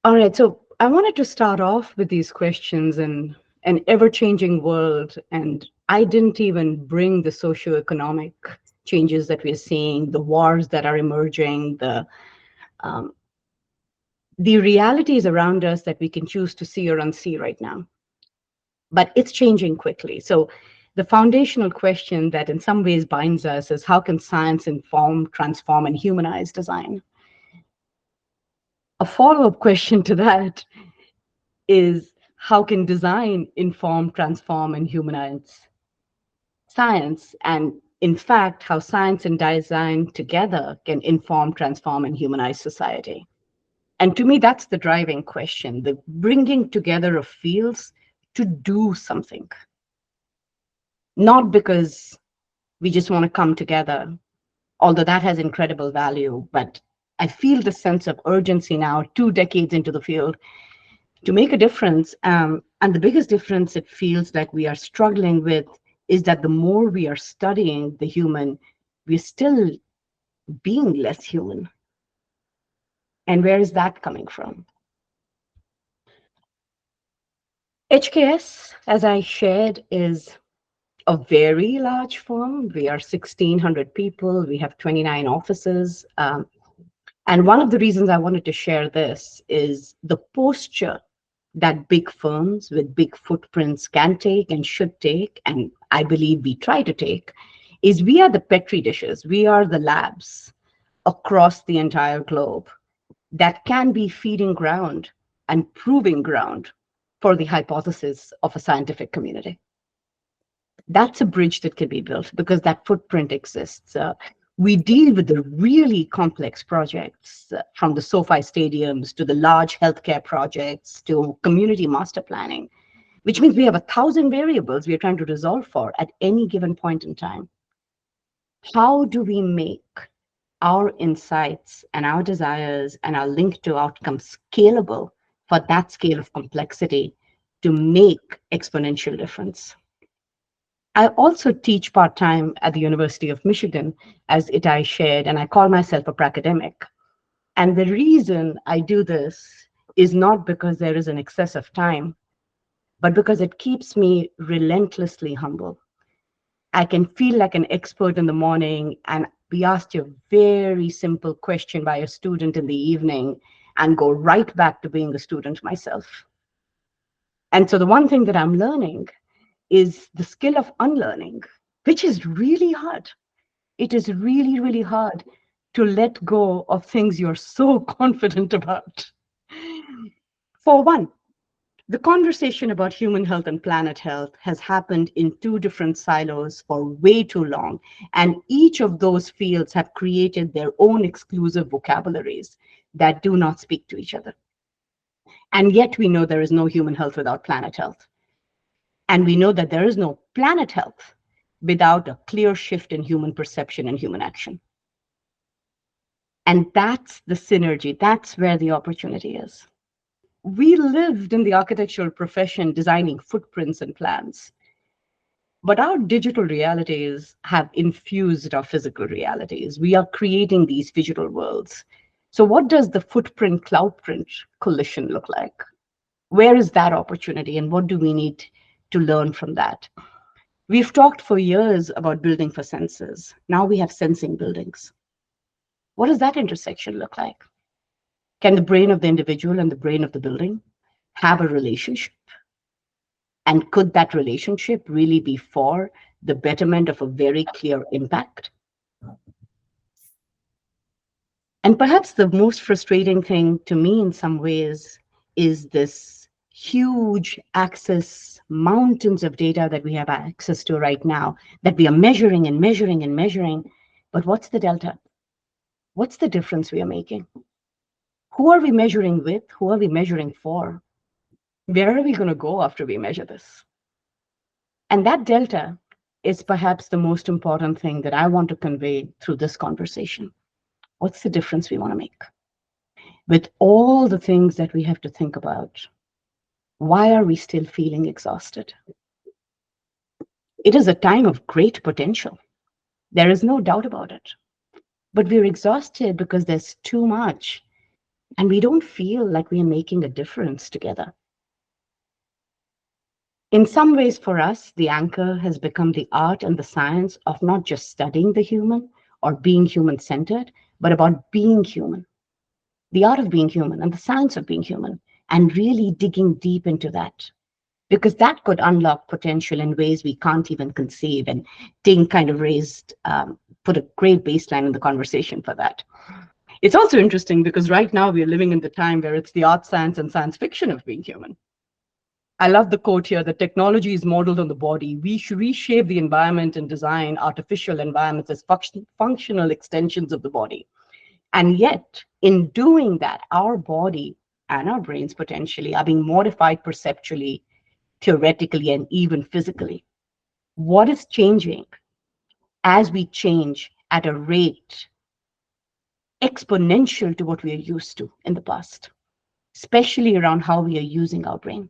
All right, so I wanted to start off with these questions in an ever-changing world, and I didn't even bring the socioeconomic changes that we're seeing, the wars that are emerging, um, the realities around us that we can choose to see or unsee right now. But it's changing quickly. So the foundational question that in some ways binds us is how can science inform, transform, and humanize design? A follow-up question to that is how can design inform, transform, and humanize science? And in fact, how science and design together can inform, transform, and humanize society. And to me, that's the driving question, the bringing together of fields to do something, not because we just want to come together, although that has incredible value. But I feel the sense of urgency now, 2 decades into the field, to make a difference. And the biggest difference it feels like we are struggling with is that the more we are studying the human, we're still being less human. And where is that coming from? HKS, as I shared, is a very large firm. We are 1,600 people. We have 29 offices. And one of the reasons I wanted to share this is the posture that big firms with big footprints can take and should take, and I believe we try to take, is we are the petri dishes, we are the labs across the entire globe that can be feeding ground and proving ground for the hypothesis of a scientific community. That's a bridge that can be built because that footprint exists. We deal with the really complex projects, from the SoFi stadiums to the large healthcare projects to community master planning, which means we have 1,000 variables we are trying to resolve for at any given point in time. How do we make our insights and our desires and our link to outcomes scalable for that scale of complexity to make exponential difference? I also teach part-time at the University of Michigan, as Itai shared, and I call myself a pracademic. And the reason I do this is not because there is an excess of time, but because it keeps me relentlessly humble. I can feel like an expert in the morning and be asked a very simple question by a student in the evening and go right back to being a student myself. And so the one thing that I'm learning is the skill of unlearning, which is really hard. It is really, really hard to let go of things you're so confident about. For one, the conversation about human health and planet health has happened in two different silos for way too long, and each of those fields have created their own exclusive vocabularies that do not speak to each other. And yet we know there is no human health without planet health. And we know that there is no planet health without a clear shift in human perception and human action. And that's the synergy. That's where the opportunity is. We lived in the architectural profession designing footprints and plans, but our digital realities have infused our physical realities. We are creating these digital worlds. So what does the footprint cloud print collision look like? Where is that opportunity and what do we need to learn from that? We've talked for years about building for senses. Now we have sensing buildings. What does that intersection look like? Can the brain of the individual and the brain of the building have a relationship? And could that relationship really be for the betterment of a very clear impact? And perhaps the most frustrating thing to me in some ways is this huge access, mountains of data that we have access to right now that we are measuring and measuring and measuring. But what's the delta? What's the difference we are making? Who are we measuring with? Who are we measuring for? Where are we going to go after we measure this? And that delta is perhaps the most important thing that I want to convey through this conversation. What's the difference we want to make? With all the things that we have to think about, why are we still feeling exhausted? It is a time of great potential. There is no doubt about it. But we're exhausted because there's too much and we don't feel like we are making a difference together. In some ways, for us, the anchor has become the art and the science of not just studying the human or being human centered, but about being human, the art of being human and the science of being human, and really digging deep into that. Because that could unlock potential in ways we can't even conceive. And Ting kind of put a great baseline in the conversation for that. It's also interesting because right now we are living in the time where it's the art, science, and science fiction of being human. I love the quote here that technology is modeled on the body. We should reshape the environment and design artificial environments as functional extensions of the body. And yet, in doing that, our body and our brains potentially are being modified perceptually, theoretically, and even physically. What is changing as we change at a rate exponential to what we are used to in the past, especially around how we are using our brain?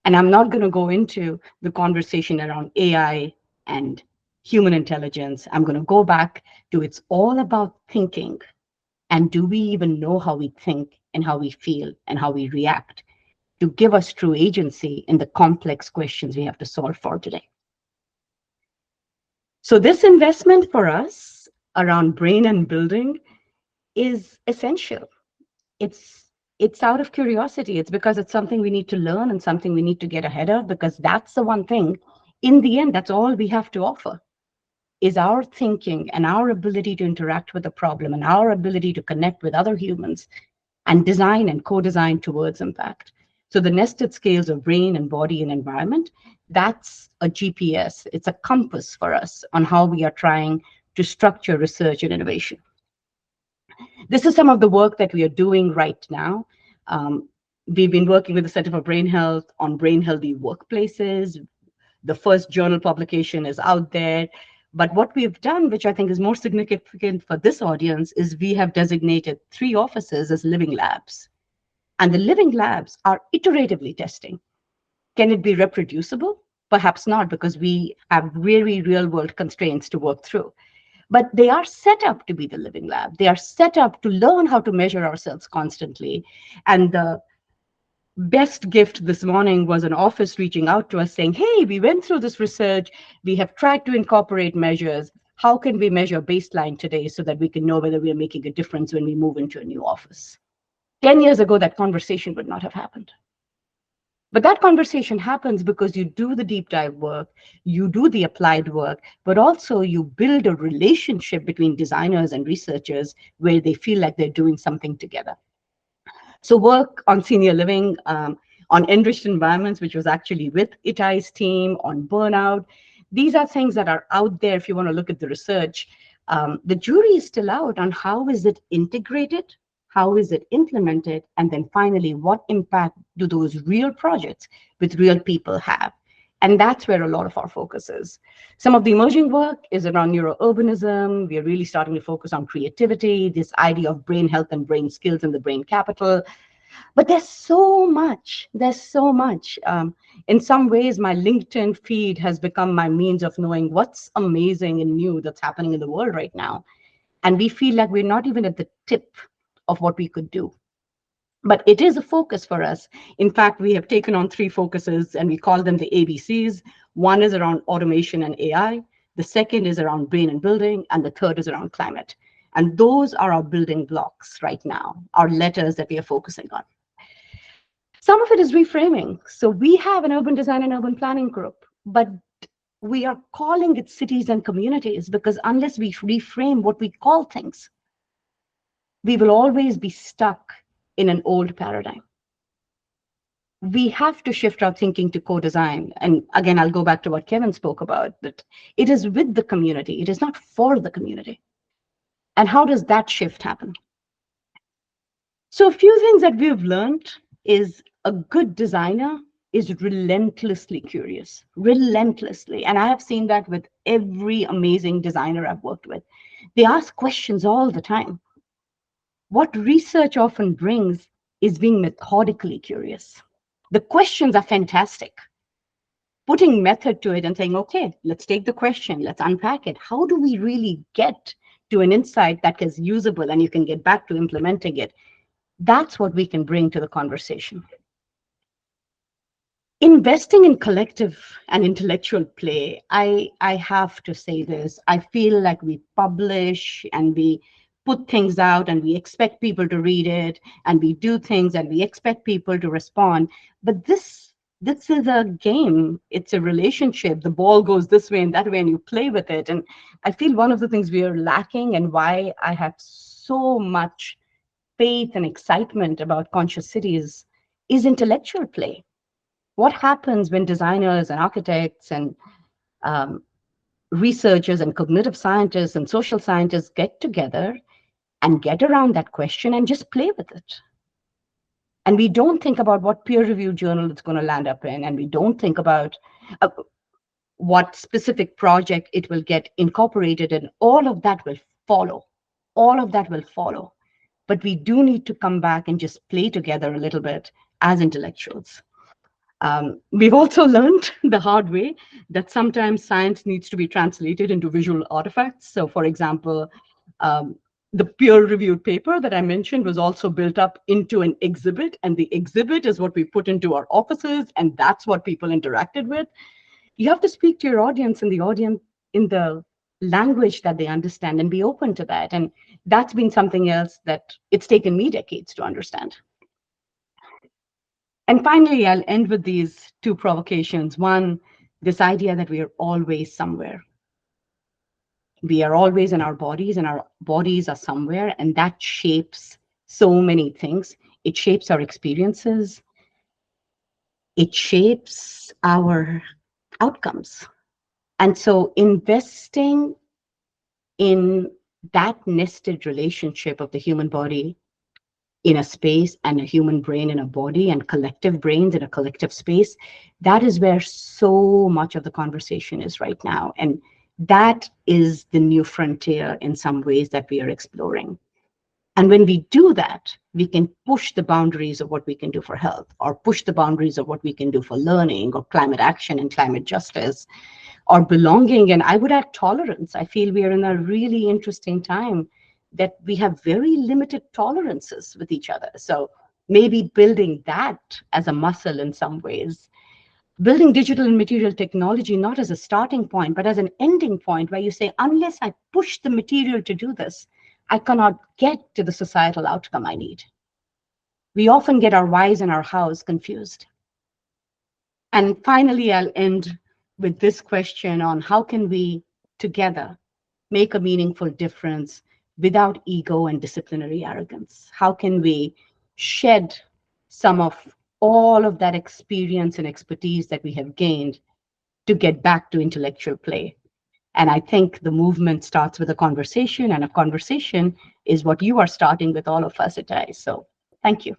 And I'm not going to go into the conversation around AI and human intelligence. I'm going to go back to it's all about thinking. And do we even know how we think and how we feel and how we react to give us true agency in the complex questions we have to solve for today? So, this investment for us around brain and building is essential. It's out of curiosity. It's because it's something we need to learn and something we need to get ahead of, because that's the one thing, in the end, that's all we have to offer, is our thinking and our ability to interact with the problem and our ability to connect with other humans and design and co-design towards impact. So the nested scales of brain and body and environment, that's a GPS. It's a compass for us on how we are trying to structure research and innovation. This is some of the work that we are doing right now. We've been working with the Center for Brain Health on brain healthy workplaces. The first journal publication is out there. But what we've done, which I think is more significant for this audience, is we have designated 3 offices as living labs. And the living labs are iteratively testing. Can it be reproducible? Perhaps not, because we have very real world constraints to work through. But they are set up to be the living lab. They are set up to learn how to measure ourselves constantly. And the best gift this morning was an office reaching out to us saying, hey, we went through this research. We have tried to incorporate measures. How can we measure baseline today so that we can know whether we are making a difference when we move into a new office? 10 years ago, that conversation would not have happened. But that conversation happens because you do the deep dive work, you do the applied work, but also you build a relationship between designers and researchers where they feel like they're doing something together. So work on senior living, on enriched environments, which was actually with Itai's team, on burnout. These are things that are out there if you want to look at the research. The jury is still out on how is it integrated, how is it implemented, and then finally, what impact do those real projects with real people have? And that's where a lot of our focus is. Some of the emerging work is around neurourbanism. We are really starting to focus on creativity, this idea of brain health and brain skills and the brain capital. But there's so much. There's so much. In some ways, my LinkedIn feed has become my means of knowing what's amazing and new that's happening in the world right now. And we feel like we're not even at the tip of what we could do. But it is a focus for us. In fact, we have taken on 3 focuses and we call them the ABCs. One is around automation and AI. The second is around brain and building. And the third is around climate. And those are our building blocks right now, our letters that we are focusing on. Some of it is reframing. So we have an urban design and urban planning group, but we are calling it cities and communities because unless we reframe what we call things, we will always be stuck in an old paradigm. We have to shift our thinking to co-design. And again, I'll go back to what Kevin spoke about, that it is with the community. It is not for the community. And how does that shift happen? So a few things that we've learned is a good designer is relentlessly curious, relentlessly. And I have seen that with every amazing designer I've worked with. They ask questions all the time. What research often brings is being methodically curious. The questions are fantastic. Putting method to it and saying, okay, let's take the question, let's unpack it. How do we really get to an insight that is usable and you can get back to implementing it? That's what we can bring to the conversation. Investing in collective and intellectual play, I have to say this. I feel like we publish and we put things out and we expect people to read it, and we do things and we expect people to respond. But this is a game. It's a relationship. The ball goes this way and that way, and you play with it. And I feel one of the things we are lacking, and why I have so much faith and excitement about conscious cities, is intellectual play. What happens when designers and architects and um, researchers and cognitive scientists and social scientists get together and get around that question and just play with it? And we don't think about what peer reviewed journal it's going to land up in, and we don't think about uh, what specific project it will get incorporated in. All of that will follow. All of that will follow. But we do need to come back and just play together a little bit as intellectuals. We've also learned the hard way that sometimes science needs to be translated into visual artifacts. So, for example, um, the peer-reviewed paper that I mentioned was also built up into an exhibit, and the exhibit is what we put into our offices, and that's what people interacted with. You have to speak to your audience, and the audience in the language that they understand, and be open to that. And that's been something else that it's taken me decades to understand. And finally, I'll end with these two provocations. One, this idea that we are always somewhere. We are always in our bodies, and our bodies are somewhere, and that shapes so many things. It shapes our experiences, it shapes our outcomes. And so, investing in that nested relationship of the human body in a space, and a human brain in a body, and collective brains in a collective space, that is where so much of the conversation is right now. And that is the new frontier in some ways that we are exploring. And when we do that, we can push the boundaries of what we can do for health, or push the boundaries of what we can do for learning, or climate action and climate justice, or belonging. And I would add tolerance. I feel we are in a really interesting time that we have very limited tolerances with each other. So maybe building that as a muscle in some ways, building digital and material technology not as a starting point, but as an ending point, where you say, unless I push the material to do this, I cannot get to the societal outcome I need. We often get our whys and our hows confused. And finally, I'll end with this question on how can we together make a meaningful difference without ego and disciplinary arrogance? How can we shed some of all of that experience and expertise that we have gained to get back to intellectual play? And I think the movement starts with a conversation, and a conversation is what you are starting with all of us at ICE. So thank you.